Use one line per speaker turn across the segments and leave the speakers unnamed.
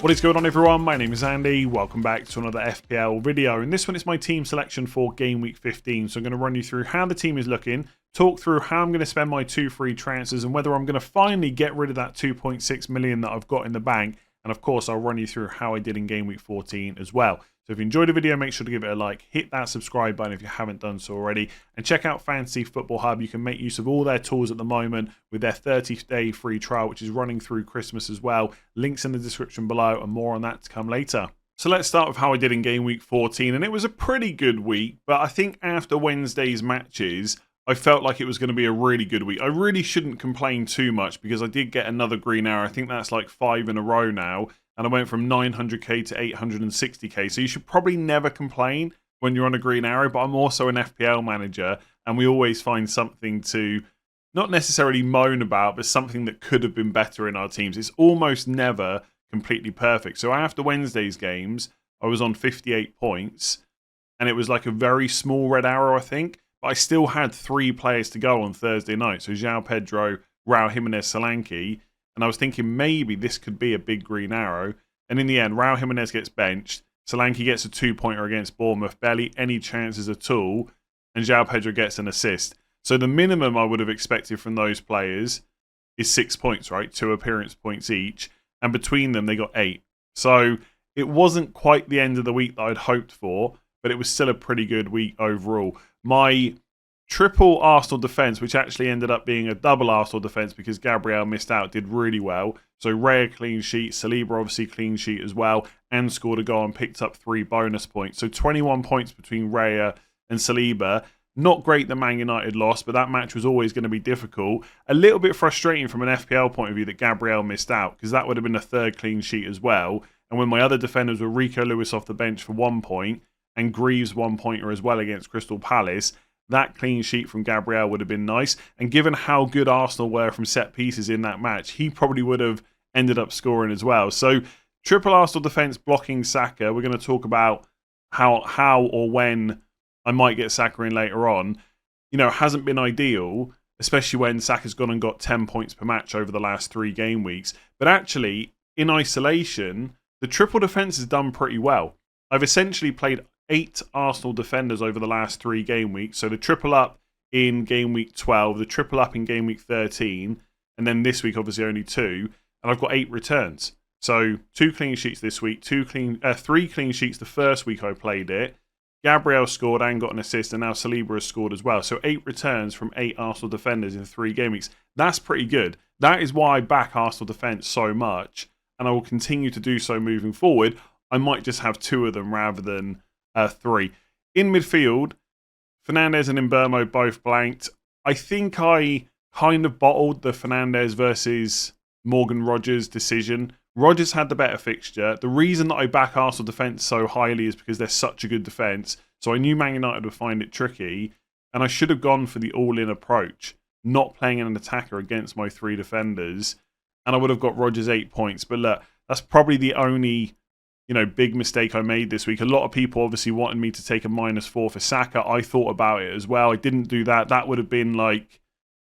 What is going on, everyone? My name is Andy. Welcome back to another FPL video. In this one, it's my team selection for Game Week 15. So I'm going to run you through how the team is looking, talk through how I'm going to spend my 2 free transfers and whether I'm going to finally get rid of that 2.6 million that I've got in the bank. And of course, I'll run you through how I did in Game Week 14 as well. So if you enjoyed the video, make sure to give it a like, hit that subscribe button if you haven't done so already, and check out Fantasy Football Hub. You can make use of all their tools at the moment with their 30-day free trial, which is running through Christmas as well. Links in the description below, and more on that to come later. So let's start with how I did in Game Week 14, and it was a pretty good week, but I think after Wednesday's matches, I felt like it was going to be a really good week. I really shouldn't complain too much because I did get another green arrow. I think that's like 5 in a row now. And I went from 900k to 860k. So you should probably never complain when you're on a green arrow. But I'm also an FPL manager. And we always find something to not necessarily moan about, but something that could have been better in our teams. It's almost never completely perfect. So after Wednesday's games, I was on 58 points. And it was like a very small red arrow, I think. But I still had 3 players to go on Thursday night. So João Pedro, Raul Jimenez, Solanke. And I was thinking maybe this could be a big green arrow. And in the end, Raul Jimenez gets benched. Solanke gets a 2-pointer against Bournemouth. Barely any chances at all. And João Pedro gets an assist. So the minimum I would have expected from those players is 6 points, right? 2 appearance points each. And between them, they got 8. So it wasn't quite the end of the week that I'd hoped for. But it was still a pretty good week overall. My triple Arsenal defence, which actually ended up being a double Arsenal defence because Gabriel missed out, did really well. So Raya clean sheet, Saliba obviously clean sheet as well, and scored a goal and picked up 3 bonus points. So 21 points between Raya and Saliba. Not great that Man United lost, but that match was always going to be difficult. A little bit frustrating from an FPL point of view that Gabriel missed out, because that would have been a 3rd clean sheet as well. And when my other defenders were Rico Lewis off the bench for 1 point, and Greaves 1-pointer as well against Crystal Palace, that clean sheet from Gabriel would have been nice. And given how good Arsenal were from set pieces in that match, he probably would have ended up scoring as well. So triple Arsenal defence blocking Saka. We're going to talk about how or when I might get Saka in later on. You know, it hasn't been ideal, especially when Saka's gone and got 10 points per match over the last 3 game weeks. But actually, in isolation, the triple defence has done pretty well. I've essentially played 8 Arsenal defenders over the last 3 game weeks. So the triple up in Game Week 12, the triple up in Game Week 13, and then this week obviously only 2. And I've got 8 returns. So 2 clean sheets this week, 3 clean sheets the first week I played it. Gabriel scored and got an assist, and now Saliba has scored as well. So 8 returns from 8 Arsenal defenders in 3 game weeks. That's pretty good. That is why I back Arsenal defence so much, and I will continue to do so moving forward. I might just have 2 of them rather than 3. In midfield, Fernandes and Mbeumo both blanked. I think I kind of bottled the Fernandes versus Morgan Rogers decision. Rogers had the better fixture. The reason that I back Arsenal defence so highly is because they're such a good defence. So I knew Man United would find it tricky, and I should have gone for the all-in approach, not playing an attacker against my 3 defenders, and I would have got Rogers 8 points. But look, that's probably the only big mistake I made this week. A lot of people obviously wanted me to take a -4 for Saka. I thought about it as well. I didn't do that. That would have been like,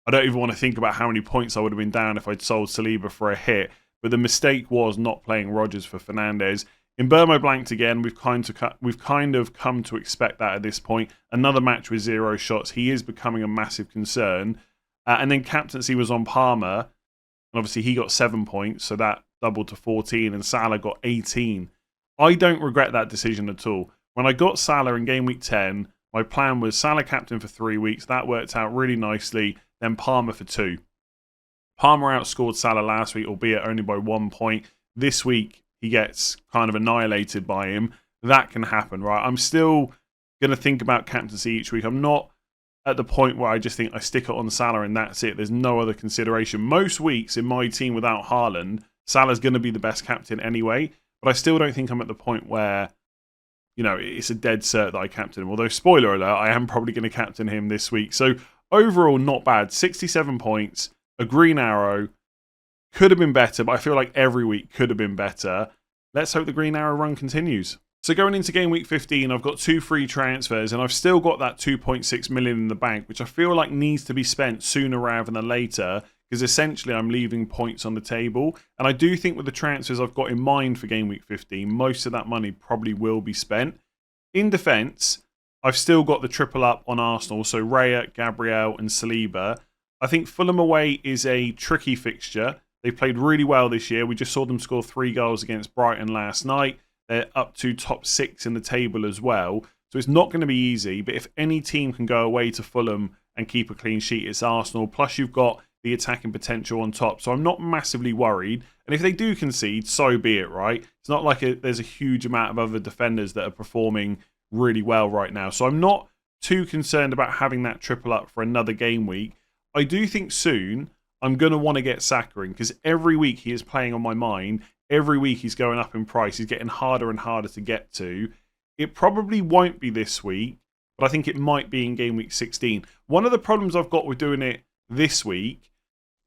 I don't even want to think about how many points I would have been down if I'd sold Saliba for a hit. But the mistake was not playing Rogers for Fernandes. Mbeumo blanked again. We've kind of come to expect that at this point. Another match with 0 shots. He is becoming a massive concern. And then captaincy was on Palmer. And obviously he got 7 points, so that doubled to 14. And Salah got 18. I don't regret that decision at all. When I got Salah in Game Week 10, my plan was Salah captain for 3 weeks. That worked out really nicely. Then Palmer for 2. Palmer outscored Salah last week, albeit only by 1 point. This week, he gets kind of annihilated by him. That can happen, right? I'm still going to think about captaincy each week. I'm not at the point where I just think I stick it on Salah and that's it. There's no other consideration. Most weeks in my team without Haaland, Salah's going to be the best captain anyway. But I still don't think I'm at the point where, it's a dead cert that I captain him. Although, spoiler alert, I am probably going to captain him this week. So, overall, not bad. 67 points, a green arrow. Could have been better, but I feel like every week could have been better. Let's hope the green arrow run continues. So going into Game Week 15, I've got 2 free transfers, and I've still got that 2.6 million in the bank, which I feel like needs to be spent sooner rather than later, because essentially I'm leaving points on the table. And I do think with the transfers I've got in mind for Game Week 15, most of that money probably will be spent. In defence, I've still got the triple up on Arsenal, so Raya, Gabriel and Saliba. I think Fulham away is a tricky fixture. They've played really well this year. We just saw them score 3 goals against Brighton last night. They're up to top 6 in the table as well. So it's not going to be easy, but if any team can go away to Fulham and keep a clean sheet, it's Arsenal. Plus you've got the attacking potential on top. So I'm not massively worried. And if they do concede, so be it, right? It's not like there's a huge amount of other defenders that are performing really well right now. So I'm not too concerned about having that triple up for another game week. I do think soon I'm going to want to get Saka in, because every week he is playing on my mind. Every week he's going up in price. He's getting harder and harder to get to. It probably won't be this week, but I think it might be in Game Week 16. One of the problems I've got with doing it this week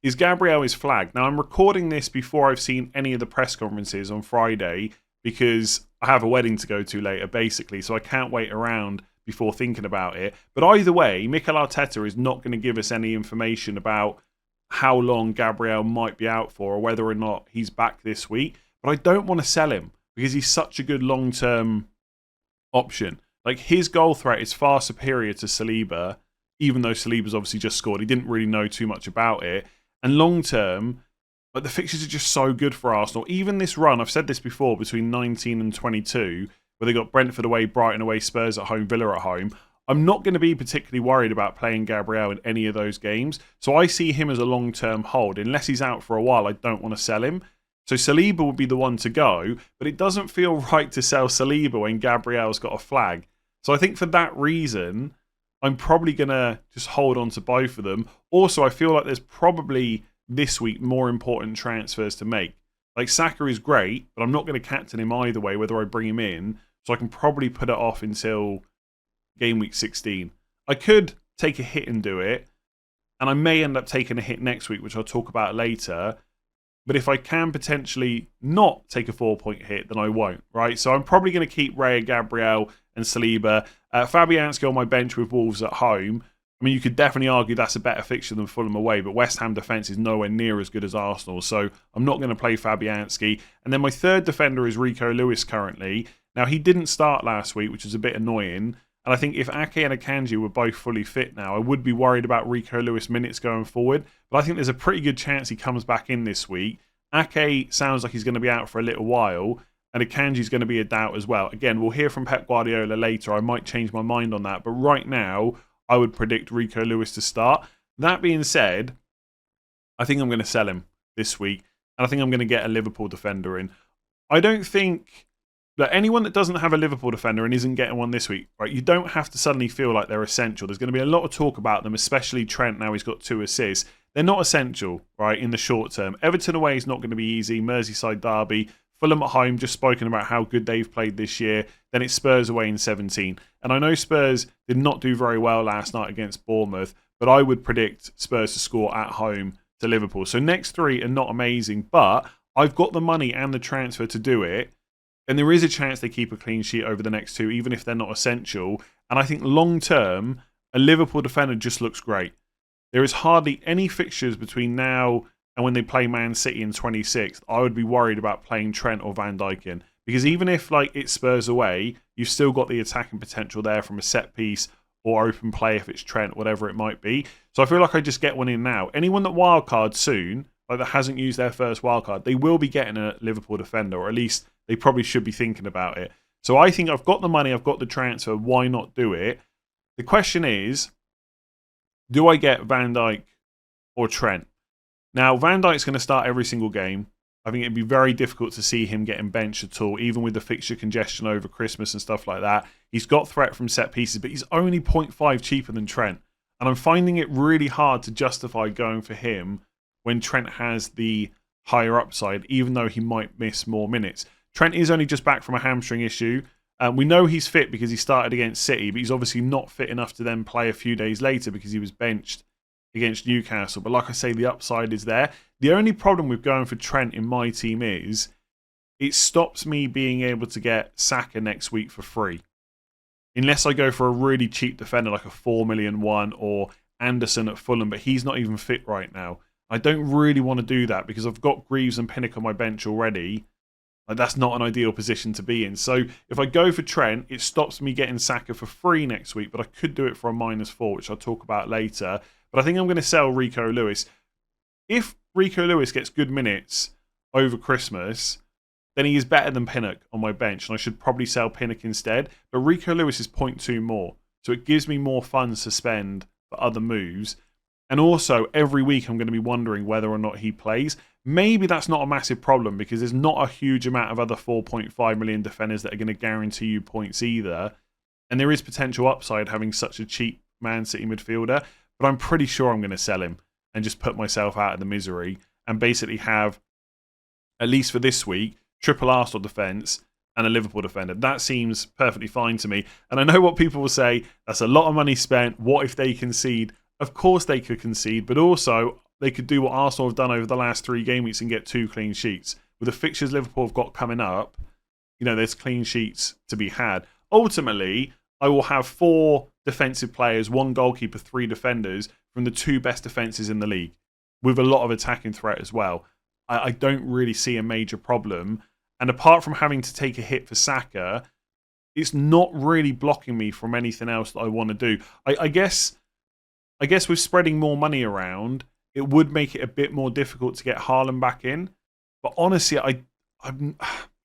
is Gabriel is flagged. Now, I'm recording this before I've seen any of the press conferences on Friday, because I have a wedding to go to later, basically, so I can't wait around before thinking about it. But either way, Mikel Arteta is not going to give us any information about how long Gabriel might be out for or whether or not he's back this week. But I don't want to sell him because he's such a good long-term option. Like, his goal threat is far superior to Saliba, even though Saliba's obviously just scored. He didn't really know too much about it. And long-term, but the fixtures are just so good for Arsenal. Even this run, I've said this before, between 19 and 22, where they got Brentford away, Brighton away, Spurs at home, Villa at home. I'm not going to be particularly worried about playing Gabriel in any of those games. So I see him as a long-term hold. Unless he's out for a while, I don't want to sell him. So Saliba would be the one to go, but it doesn't feel right to sell Saliba when Gabriel's got a flag. So I think for that reason, I'm probably going to just hold on to both of them. Also, I feel like there's probably this week more important transfers to make. Like, Saka is great, but I'm not going to captain him either way, whether I bring him in. So I can probably put it off until Game Week 16. I could take a hit and do it, and I may end up taking a hit next week, which I'll talk about later. But if I can potentially not take a 4-point hit, then I won't, right? So I'm probably going to keep Raya, Gabriel and Saliba. Fabianski on my bench with Wolves at home. I mean, you could definitely argue that's a better fixture than Fulham away, but West Ham defence is nowhere near as good as Arsenal, so I'm not going to play Fabianski. And then my third defender is Rico Lewis currently. Now, he didn't start last week, which is a bit annoying. And I think if Ake and Akanji were both fully fit now, I would be worried about Rico Lewis minutes going forward. But I think there's a pretty good chance he comes back in this week. Ake sounds like he's going to be out for a little while, and Akanji's going to be a doubt as well. Again, we'll hear from Pep Guardiola later. I might change my mind on that. But right now, I would predict Rico Lewis to start. That being said, I think I'm going to sell him this week, and I think I'm going to get a Liverpool defender in. I don't think that anyone that doesn't have a Liverpool defender and isn't getting one this week, right, you don't have to suddenly feel like they're essential. There's going to be a lot of talk about them, especially Trent now he's got 2 assists. They're not essential, right, in the short term. Everton away is not going to be easy. Merseyside derby. Fulham at home, just spoken about how good they've played this year. Then it's Spurs away in 17. And I know Spurs did not do very well last night against Bournemouth, but I would predict Spurs to score at home to Liverpool. So next 3 are not amazing, but I've got the money and the transfer to do it. And there is a chance they keep a clean sheet over the next 2, even if they're not essential. And I think long term, a Liverpool defender just looks great. There is hardly any fixtures between now and when they play Man City in 26th, I would be worried about playing Trent or Van Dijk in. Because even if it's Spurs away, you've still got the attacking potential there from a set piece or open play if it's Trent, whatever it might be. So I feel like I just get one in now. Anyone that wildcards soon, that hasn't used their first wildcard, they will be getting a Liverpool defender, or at least they probably should be thinking about it. So I think I've got the money, I've got the transfer, why not do it? The question is, do I get Van Dijk or Trent? Now, Van Dijk's going to start every single game. I think it'd be very difficult to see him getting benched at all, even with the fixture congestion over Christmas and stuff like that. He's got threat from set pieces, but he's only 0.5 cheaper than Trent. And I'm finding it really hard to justify going for him when Trent has the higher upside, even though he might miss more minutes. Trent is only just back from a hamstring issue. We know he's fit because he started against City, but he's obviously not fit enough to then play a few days later because he was benched against Newcastle. But like I say, the upside is there. The only problem with going for Trent in my team is it stops me being able to get Saka next week for free. Unless I go for a really cheap defender like a 4 million one or Anderson at Fulham, but he's not even fit right now. I don't really want to do that because I've got Greaves and Pinnock on my bench already. Like, that's not an ideal position to be in. So if I go for Trent, it stops me getting Saka for free next week, but I could do it for a -4, which I'll talk about later. But I think I'm going to sell Rico Lewis. If Rico Lewis gets good minutes over Christmas, then he is better than Pinnock on my bench, and I should probably sell Pinnock instead. But Rico Lewis is 0.2 more, so it gives me more funds to spend for other moves. And also, every week I'm going to be wondering whether or not he plays. Maybe that's not a massive problem because there's not a huge amount of other 4.5 million defenders that are going to guarantee you points either. And there is potential upside having such a cheap Man City midfielder. But I'm pretty sure I'm going to sell him and just put myself out of the misery and basically have, at least for this week, triple Arsenal defence and a Liverpool defender. That seems perfectly fine to me. And I know what people will say, that's a lot of money spent. What if they concede? Of course they could concede, but also they could do what Arsenal have done over the last 3 game weeks and get 2 clean sheets. With the fixtures Liverpool have got coming up, you know, there's clean sheets to be had. Ultimately, I will have 4 defensive players, 1 goalkeeper, 3 defenders from the 2 best defences in the league, with a lot of attacking threat as well. I don't really see a major problem. And apart from having to take a hit for Saka, it's not really blocking me from anything else that I want to do. I guess with spreading more money around, it would make it a bit more difficult to get Haaland back in. But honestly, I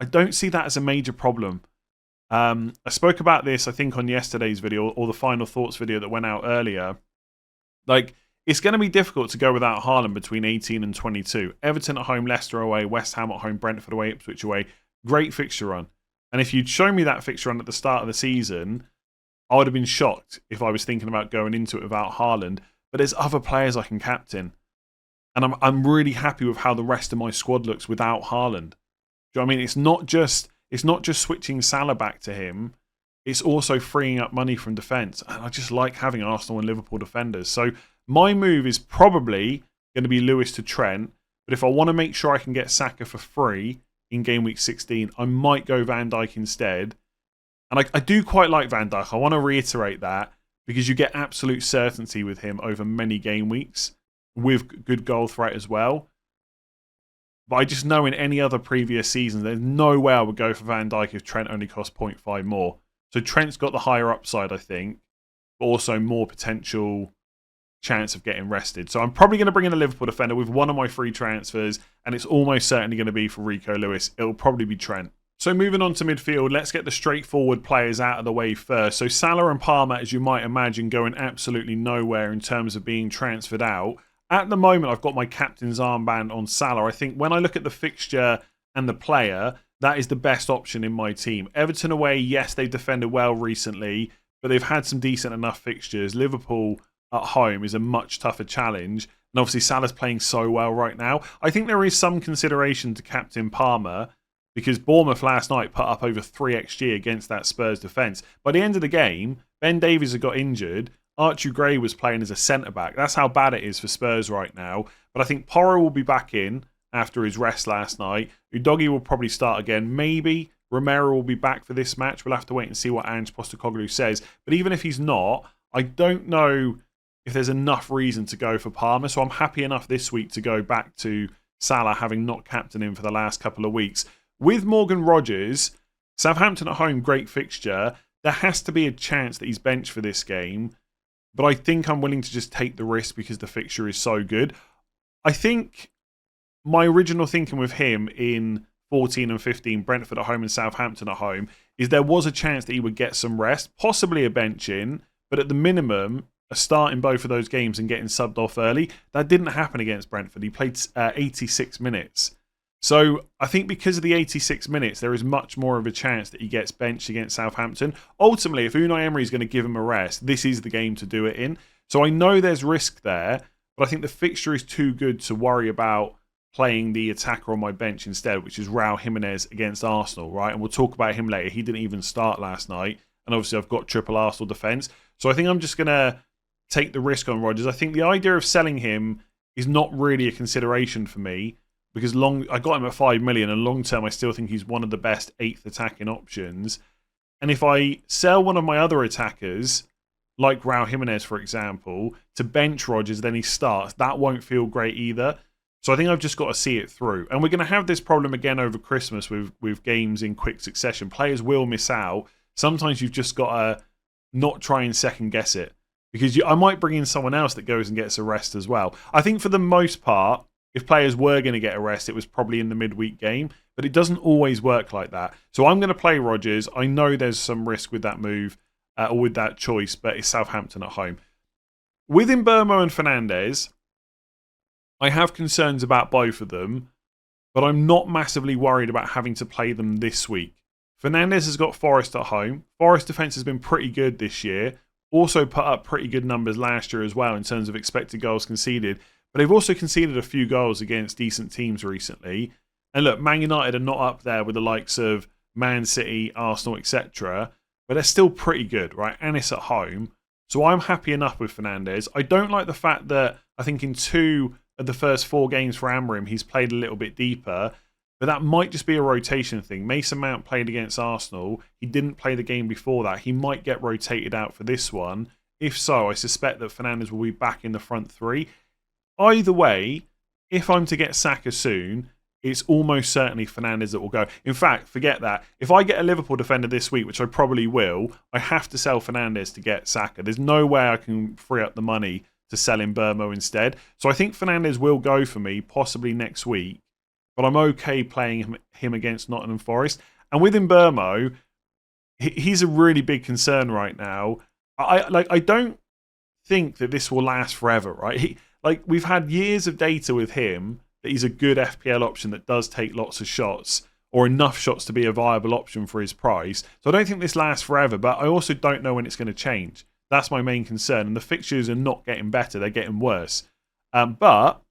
don't see that as a major problem. I spoke about this, I think, on yesterday's video, or the final thoughts video that went out earlier. Like, it's going to be difficult to go without Haaland between 18 and 22. Everton at home, Leicester away, West Ham at home, Brentford away, Ipswich away. Great fixture run. And if you'd shown me that fixture run at the start of the season, I would have been shocked if I was thinking about going into it without Haaland. But there's other players I can captain. And I'm really happy with how the rest of my squad looks without Haaland. Do you know what I mean? It's not just switching Salah back to him. It's also freeing up money from defence. And I just like having Arsenal and Liverpool defenders. So my move is probably going to be Lewis to Trent. But if I want to make sure I can get Saka for free in game week 16, I might go Van Dijk instead. And I do quite like Van Dijk. I want to reiterate that because you get absolute certainty with him over many game weeks with good goal threat as well. But I just know in any other previous season, there's no way I would go for Van Dijk if Trent only cost 0.5 more. So Trent's got the higher upside, I think, but also more potential chance of getting rested. So I'm probably going to bring in a Liverpool defender with one of my free transfers, and it's almost certainly going to be for Rico Lewis. It'll probably be Trent. So moving on to midfield, let's get the straightforward players out of the way first. So Salah and Palmer, as you might imagine, going absolutely nowhere in terms of being transferred out. At the moment, I've got my captain's armband on Salah. I think when I look at the fixture and the player, that is the best option in my team. Everton away, yes, they've defended well recently, but they've had some decent enough fixtures. Liverpool at home is a much tougher challenge. And obviously, Salah's playing so well right now. I think there is some consideration to captain Palmer because Bournemouth last night put up over 3 XG against that Spurs defence. By the end of the game, Ben Davies had got injured. Archie Gray was playing as a centre-back. That's how bad it is for Spurs right now. But I think Porro will be back in after his rest last night. Udogie will probably start again. Maybe Romero will be back for this match. We'll have to wait and see what Ange Postecoglou says. But even if he's not, I don't know if there's enough reason to go for Palmer. So I'm happy enough this week to go back to Salah, having not captained him for the last couple of weeks. With Morgan Rogers, Southampton at home, great fixture. There has to be a chance that he's benched for this game. But I think I'm willing to just take the risk because the fixture is so good. I think my original thinking with him in 14 and 15, Brentford at home and Southampton at home, is there was a chance that he would get some rest, possibly a bench in, but at the minimum, a start in both of those games and getting subbed off early. That didn't happen against Brentford. He played 86 minutes. So I think because of the 86 minutes, there is much more of a chance that he gets benched against Southampton. Ultimately, if Unai Emery is going to give him a rest, this is the game to do it in. So I know there's risk there, but I think the fixture is too good to worry about playing the attacker on my bench instead, which is Raul Jimenez against Arsenal, right? And we'll talk about him later. He didn't even start last night. And obviously I've got triple Arsenal defence. So I think I'm just going to take the risk on Rodgers. I think the idea of selling him is not really a consideration for me. Because I got him at 5 million, and long term, I still think he's one of the best 8th attacking options. And if I sell one of my other attackers, like Raul Jimenez, for example, to bench Rodgers, then he starts, that won't feel great either. So I think I've just got to see it through. And we're going to have this problem again over Christmas with games in quick succession. Players will miss out. Sometimes you've just got to not try and second guess it. Because I might bring in someone else that goes and gets a rest as well. I think for the most part, if players were going to get a rest, it was probably in the midweek game. But it doesn't always work like that. So I'm going to play Rodgers. I know there's some risk with that move or with that choice, but it's Southampton at home. With Mbeumo and Fernandes, I have concerns about both of them, but I'm not massively worried about having to play them this week. Fernandes has got Forest at home. Forest defence has been pretty good this year. Also put up pretty good numbers last year as well in terms of expected goals conceded. But they've also conceded a few goals against decent teams recently. And look, Man United are not up there with the likes of Man City, Arsenal, etc. But they're still pretty good, right? And it's at home. So I'm happy enough with Fernandes. I don't like the fact that I think in 2 of the first 4 games for Amorim, he's played a little bit deeper. But that might just be a rotation thing. Mason Mount played against Arsenal. He didn't play the game before that. He might get rotated out for this one. If so, I suspect that Fernandes will be back in the front 3. Either way, if I'm to get Saka soon, it's almost certainly Fernandes that will go. In fact, forget that. If I get a Liverpool defender this week, which I probably will, I have to sell Fernandes to get Saka. There's no way I can free up the money to sell Mbeumo instead. So I think Fernandes will go for me, possibly next week. But I'm okay playing him against Nottingham Forest. And with Mbeumo, he's a really big concern right now. I don't think that this will last forever, right? We've had years of data with him that he's a good FPL option that does take lots of shots or enough shots to be a viable option for his price. So I don't think this lasts forever, but I also don't know when it's going to change. That's my main concern. And the fixtures are not getting better, they're getting worse. But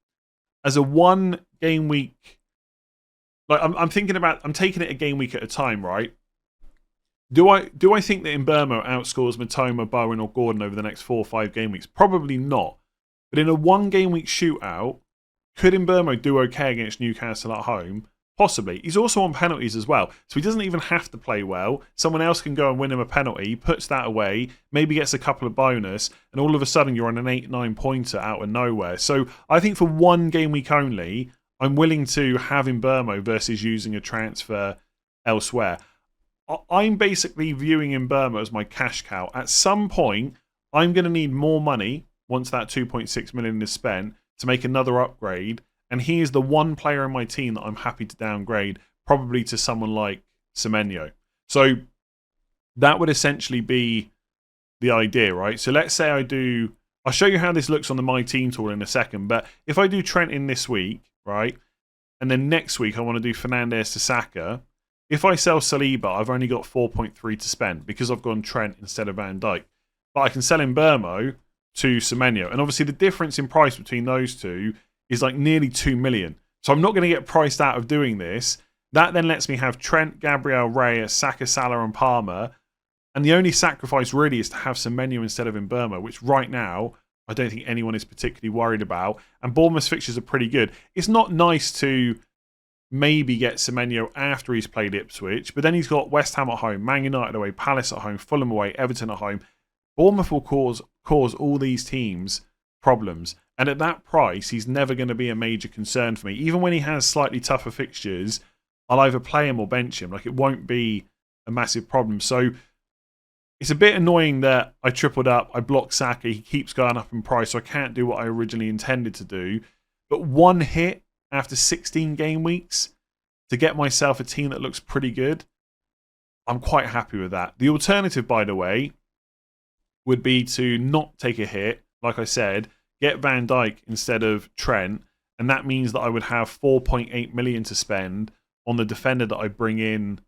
as a one game week, I'm thinking about, I'm taking it a game week at a time, right? Do I think that Mbeumo outscores Matoma, Bowen or Gordon over the next 4 or 5 game weeks? Probably not. But in a 1 game week shootout, could Mbeumo do okay against Newcastle at home? Possibly. He's also on penalties as well. So he doesn't even have to play well. Someone else can go and win him a penalty, puts that away, maybe gets a couple of bonus, and all of a sudden you're on an 8-9 pointer out of nowhere. So I think for 1 game week only, I'm willing to have Mbeumo versus using a transfer elsewhere. I'm basically viewing Mbeumo as my cash cow. At some point, I'm going to need more money once that 2.6 million is spent to make another upgrade. And he is the one player in my team that I'm happy to downgrade, probably to someone like Semenyo. So that would essentially be the idea, right? So let's say I'll show you how this looks on the My Team tool in a second. But if I do Trent in this week, right? And then next week I want to do Fernandes to Saka. If I sell Saliba, I've only got 4.3 to spend because I've gone Trent instead of Van Dijk. But I can sell Mbeumo to Semenyo. And obviously the difference in price between those two is like nearly 2 million. So I'm not going to get priced out of doing this. That then lets me have Trent, Gabriel, Reyes, Saka, Salah and Palmer. And the only sacrifice really is to have Semenyo instead of Mbeumo, which right now I don't think anyone is particularly worried about. And Bournemouth's fixtures are pretty good. It's not nice to maybe get Semenyo after he's played Ipswich, but then he's got West Ham at home, Man United away, Palace at home, Fulham away, Everton at home. Bournemouth will cause all these teams problems. And at that price, he's never going to be a major concern for me. Even when he has slightly tougher fixtures, I'll either play him or bench him. Like, it won't be a massive problem. So it's a bit annoying that I tripled up, I blocked Saka, he keeps going up in price, so I can't do what I originally intended to do. But 1 hit after 16 game weeks to get myself a team that looks pretty good, I'm quite happy with that. The alternative, by the way, would be to not take a hit, like I said, get Van Dijk instead of Trent, and that means that I would have 4.8 million to spend on the defender that I bring in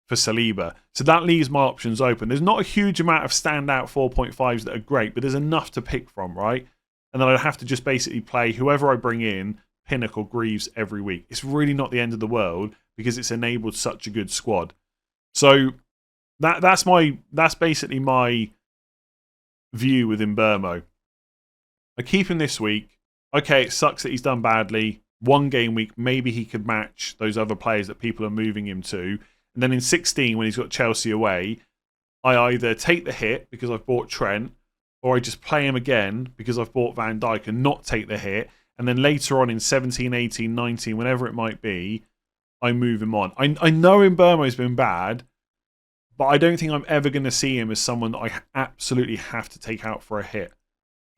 for Saliba. So that leaves my options open. There's not a huge amount of standout 4.5s that are great, but there's enough to pick from, right? And then I'd have to just basically play whoever I bring in, Pinnock or Greaves, every week. It's really not the end of the world because it's enabled such a good squad. So that's basically my view with Mbeumo. I keep him this week. Okay, it sucks that he's done badly. 1 game week, maybe he could match those other players that people are moving him to. And then in 16, when he's got Chelsea away, I either take the hit because I've bought Trent, or I just play him again because I've bought Van Dijk and not take the hit. And then later on in 17, 18, 19, whenever it might be, I move him on. I know Mbeumo's been bad, but I don't think I'm ever going to see him as someone that I absolutely have to take out for a hit.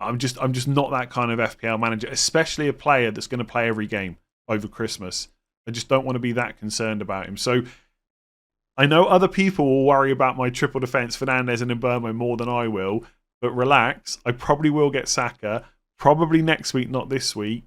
I'm just not that kind of FPL manager, especially a player that's going to play every game over Christmas. I just don't want to be that concerned about him. So I know other people will worry about my triple defence, Fernandes and Mbeumo, more than I will. But relax, I probably will get Saka. Probably next week, not this week.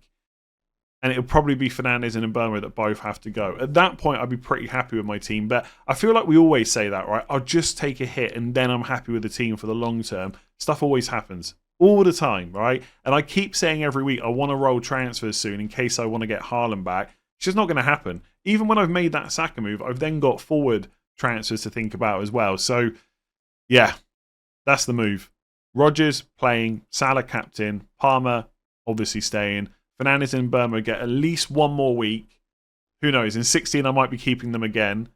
And it'll probably be Fernandes and Mbeumo that both have to go. At that point, I'd be pretty happy with my team. But I feel like we always say that, right? I'll just take a hit and then I'm happy with the team for the long term. Stuff always happens. All the time, right? And I keep saying every week, I want to roll transfers soon in case I want to get Haaland back. It's just not going to happen. Even when I've made that Saka move, I've then got forward transfers to think about as well. So, yeah, that's the move. Rodgers playing, Salah captain, Palmer obviously staying. Fernandes and Mbeumo get at least one more week. Who knows? In 16, I might be keeping them again.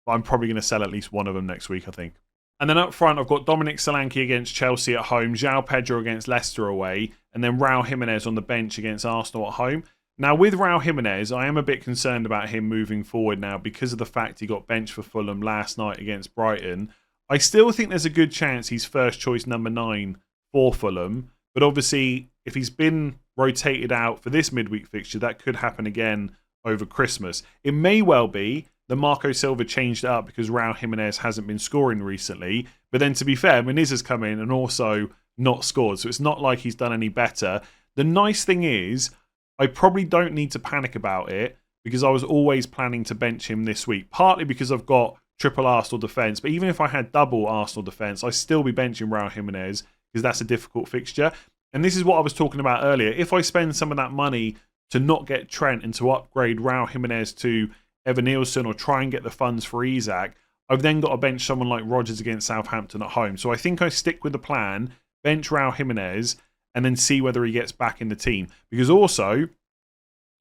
But I'm probably going to sell at least one of them next week, I think. And then up front, I've got Dominic Solanke against Chelsea at home, João Pedro against Leicester away, and then Raul Jimenez on the bench against Arsenal at home. Now, with Raul Jimenez, I am a bit concerned about him moving forward now because of the fact he got benched for Fulham last night against Brighton. I still think there's a good chance he's first choice number 9 for Fulham, but obviously, if he's been rotated out for this midweek fixture, that could happen again over Christmas. It may well be that Marco Silva changed it up because Raul Jimenez hasn't been scoring recently. But then to be fair, Muniz has come in and also not scored. So it's not like he's done any better. The nice thing is, I probably don't need to panic about it because I was always planning to bench him this week. Partly because I've got triple Arsenal defence. But even if I had double Arsenal defence, I'd still be benching Raul Jimenez because that's a difficult fixture. And this is what I was talking about earlier. If I spend some of that money to not get Trent and to upgrade Raul Jimenez to Evan Nielsen or try and get the funds for Isak, I've then got to bench someone like Rodgers against Southampton at home. So I think I stick with the plan, bench Raul Jimenez, and then see whether he gets back in the team. Because also,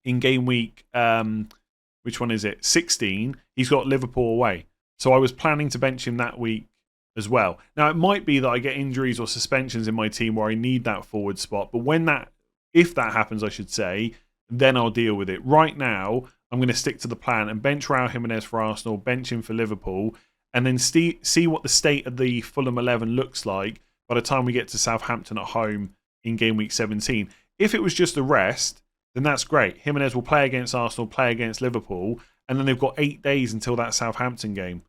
in game week, which one is it? 16, he's got Liverpool away. So I was planning to bench him that week as well. Now, it might be that I get injuries or suspensions in my team where I need that forward spot. But if that happens, I should say, then I'll deal with it. Right now, I'm going to stick to the plan and bench Raul Jimenez for Arsenal, bench him for Liverpool, and then see what the state of the Fulham 11 looks like by the time we get to Southampton at home in game week 17. If it was just a rest, then that's great. Jimenez will play against Arsenal, play against Liverpool, and then they've got 8 days until that Southampton game.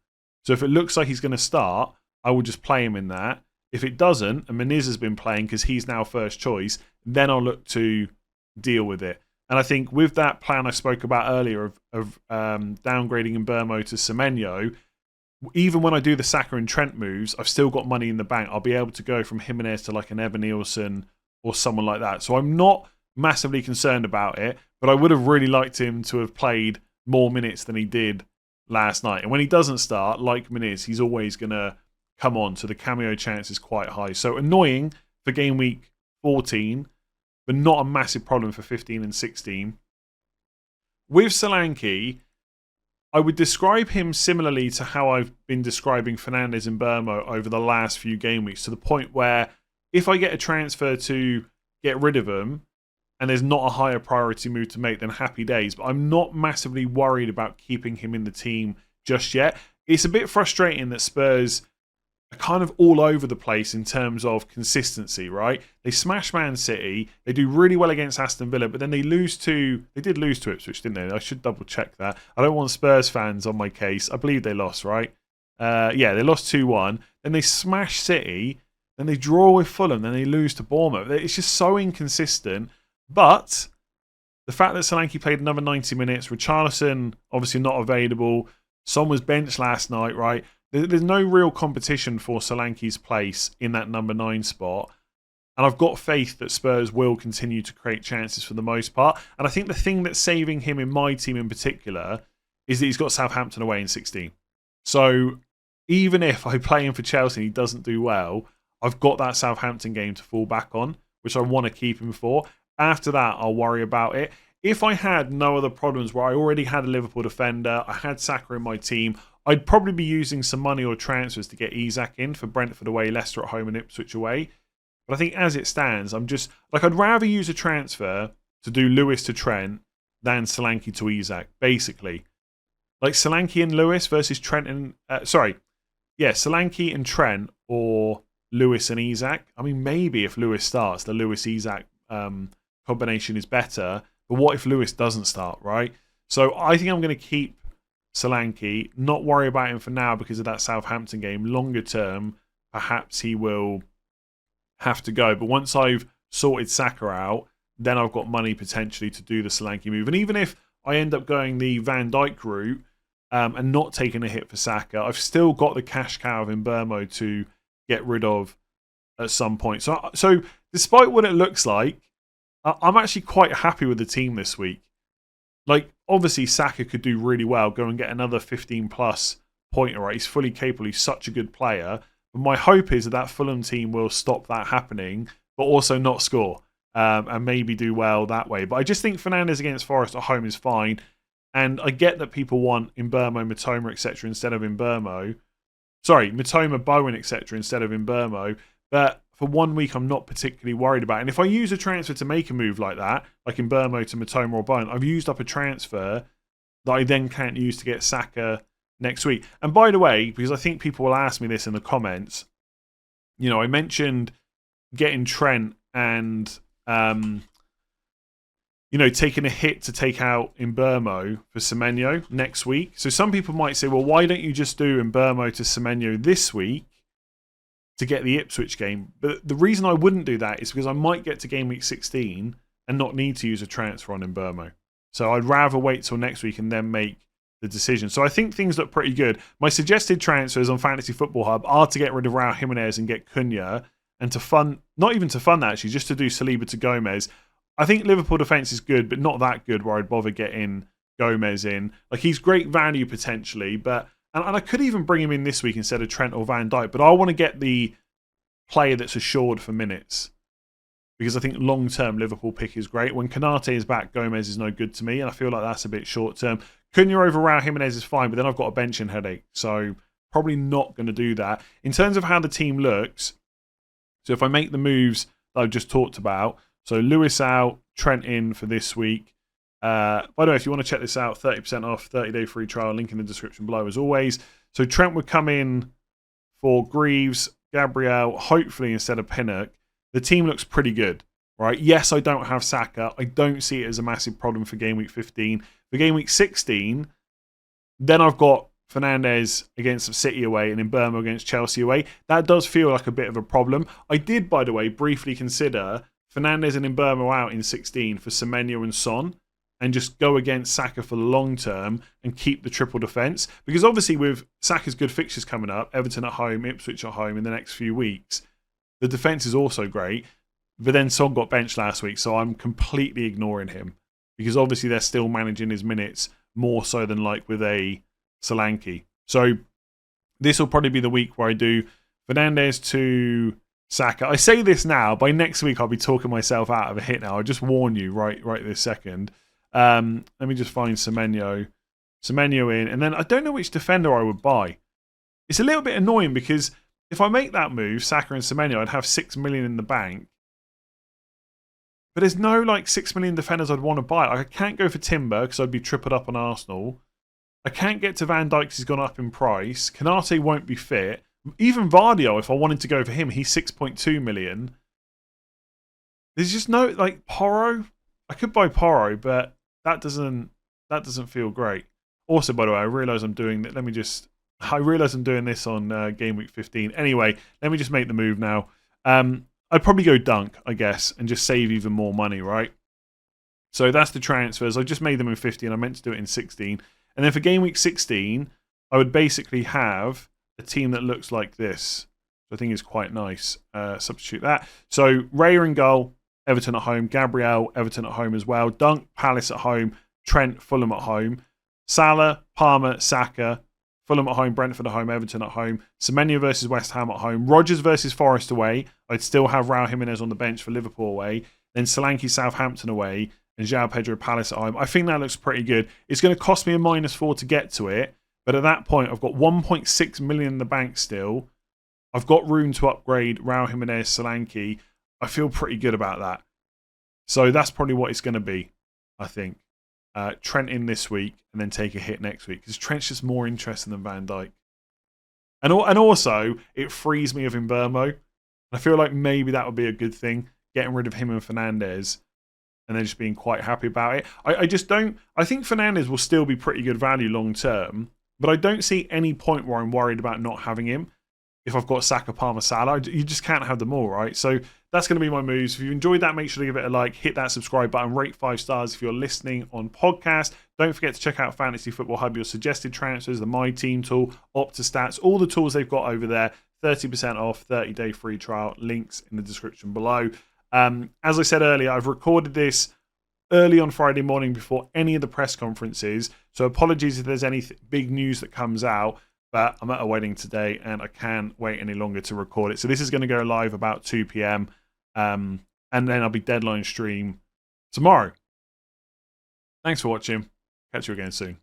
So if it looks like he's going to start, I will just play him in that. If it doesn't, and Muniz has been playing because he's now first choice, then I'll look to deal with it. And I think with that plan I spoke about earlier of downgrading Mbeumo to Semenyo, even when I do the Saka and Trent moves, I've still got money in the bank. I'll be able to go from Jimenez to like an Evan Nielsen or someone like that. So I'm not massively concerned about it, but I would have really liked him to have played more minutes than he did last night. And when he doesn't start, like Muniz, he's always going to come on. So the cameo chance is quite high. So annoying for game week 14, but not a massive problem for 15 and 16. With Solanke, I would describe him similarly to how I've been describing Fernandes and Mbeumo over the last few game weeks, to the point where if I get a transfer to get rid of him and there's not a higher priority move to make, then happy days. But I'm not massively worried about keeping him in the team just yet. It's a bit frustrating that Spurs are kind of all over the place in terms of consistency, right? They smash Man City, they do really well against Aston Villa, but then they did lose to Ipswich, didn't they? I should double check that. I don't want Spurs fans on my case. I believe they lost, right? Yeah, they lost 2-1. Then they smash City, then they draw with Fulham, then they lose to Bournemouth. It's just so inconsistent. But the fact that Solanke played another 90 minutes, Richarlison obviously not available, Son was benched last night, right? There's no real competition for Solanke's place in that number 9 spot. And I've got faith that Spurs will continue to create chances for the most part. And I think the thing that's saving him in my team in particular is that he's got Southampton away in 16. So even if I play him for Chelsea and he doesn't do well, I've got that Southampton game to fall back on, which I want to keep him for. After that, I'll worry about it. If I had no other problems where I already had a Liverpool defender, I had Saka in my team, I'd probably be using some money or transfers to get Isak in for Brentford away, Leicester at home and Ipswich away. But I think as it stands, I'm just like, I'd rather use a transfer to do Lewis to Trent than Solanke to Isak, basically. Like Solanke and Lewis versus Trent and Solanke and Trent, or Lewis and Isak. I mean, maybe if Lewis starts, the Lewis-Isak combination is better. But what if Lewis doesn't start, right? So I think I'm going to keep Solanke, not worry about him for now because of that Southampton game. Longer term, perhaps he will have to go. But once I've sorted Saka out, then I've got money potentially to do the Solanke move. And even if I end up going the Van Dijk route and not taking a hit for Saka, I've still got the cash cow of Mbeumo to get rid of at some point. So despite what it looks like, I'm actually quite happy with the team this week. Like, obviously, Saka could do really well, go and get another 15-plus pointer, right? He's fully capable. He's such a good player. But my hope is that Fulham team will stop that happening, but also not score and maybe do well that way. But I just think Fernandes against Forest at home is fine. And I get that people want Mbeumo, Mitoma, etc. instead of Mbeumo. Sorry, Mitoma, Bowen, etc. instead of Mbeumo. But for 1 week, I'm not particularly worried about it. And if I use a transfer to make a move like that, like Mbeumo to Mitoma or Bowen, I've used up a transfer that I then can't use to get Saka next week. And by the way, because I think people will ask me this in the comments, you know, I mentioned getting Trent and, taking a hit to take out Mbeumo for Semenyo next week. So some people might say, well, why don't you just do Mbeumo to Semenyo this week to get the Ipswich game? But the reason I wouldn't do that is because I might get to game week 16 and not need to use a transfer on Mbeumo. So I'd rather wait till next week and then make the decision. So I think things look pretty good. My suggested transfers on Fantasy Football Hub are to get rid of Raul Jimenez and get Cunha, and to fund, not even to fund that actually, just to do Saliba to Gomez. I think Liverpool defence is good, but not that good where I'd bother getting Gomez in. Like, he's great value potentially, but and I could even bring him in this week instead of Trent or Van Dijk, but I want to get the player that's assured for minutes. Because I think long-term Liverpool pick is great. When Konate is back, Gomez is no good to me, and I feel like that's a bit short-term. Cunha over Raul Jimenez is fine, but then I've got a benching headache, so probably not going to do that. In terms of how the team looks, so if I make the moves that I've just talked about, so Lewis out, Trent in for this week. By the way, if you want to check this out, 30% off, 30-day free trial, link in the description below as always. So Trent would come in for Greaves, Gabriel, hopefully instead of Pinnock. The team looks pretty good, right? Yes, I don't have Saka. I don't see it as a massive problem for game week 15. For game week 16, then I've got Fernandes against City away and Mbeumo against Chelsea away. That does feel like a bit of a problem. I did, by the way, briefly consider Fernandes and Mbeumo out in 16 for Semenyo and Son, and just go against Saka for the long term and keep the triple defence. Because obviously with Saka's good fixtures coming up, Everton at home, Ipswich at home in the next few weeks, the defence is also great. But then Son got benched last week, so I'm completely ignoring him. Because obviously they're still managing his minutes more so than like with a Solanke. So this will probably be the week where I do Fernandes to Saka. I say this now, by next week I'll be talking myself out of a hit now. I just warn you right this second. Let me just find Semenyo in, and then I don't know which defender I would buy. It's a little bit annoying because if I make that move, Saka and Semenyo, I'd have 6 million in the bank. But there's no like 6 million defenders I'd want to buy. Like, I can't go for Timber because I'd be tripled up on Arsenal. I can't get to Van Dijk because he's gone up in price. Konate won't be fit. Even Vardio, if I wanted to go for him, he's 6.2 million. There's just no like Porro. I could buy Porro, but that doesn't feel great. Also, by the way, I realise I'm doing that. I realise I'm doing this on game week 15. Anyway, let me just make the move now. I'd probably go Dunk, I guess, and just save even more money, right? So that's the transfers. I just made them in 15. I meant to do it in 16. And then for game week 16, I would basically have a team that looks like this. So I think it's quite nice. Substitute that. So Raya in goal, Everton at home. Gabriel, Everton at home as well. Dunk, Palace at home. Trent, Fulham at home. Salah, Palmer, Saka. Fulham at home, Brentford at home, Everton at home. Semenyo versus West Ham at home. Rodgers versus Forest away. I'd still have Raul Jimenez on the bench for Liverpool away. Then Solanke, Southampton away. And João Pedro, Palace at home. I think that looks pretty good. It's going to cost me a -4 to get to it. But at that point, I've got 1.6 million in the bank still. I've got room to upgrade Raul Jimenez, Solanke. I feel pretty good about that. So that's probably what it's going to be, I think. Trent in this week and then take a hit next week. Because Trent's just more interesting than Van Dijk. And also, it frees me of Mbeumo. I feel like maybe that would be a good thing. Getting rid of him and Fernandes. And then just being quite happy about it. I just don't... I think Fernandes will still be pretty good value long term. But I don't see any point where I'm worried about not having him. If I've got Saka, Palmer, Salah, you just can't have them all, right? So that's going to be my moves. If you enjoyed that, make sure to give it a like, hit that subscribe button, rate 5 stars if you're listening on podcast. Don't forget to check out Fantasy Football Hub, your suggested transfers, the My Team tool, Opta Stats, all the tools they've got over there. 30% off, 30-day free trial. Links in the description below. As I said earlier, I've recorded this early on Friday morning before any of the press conferences. So apologies if there's any big news that comes out. But I'm at a wedding today and I can't wait any longer to record it. So this is going to go live about 2 p.m. And then I'll be deadline stream tomorrow. Thanks for watching. Catch you again soon.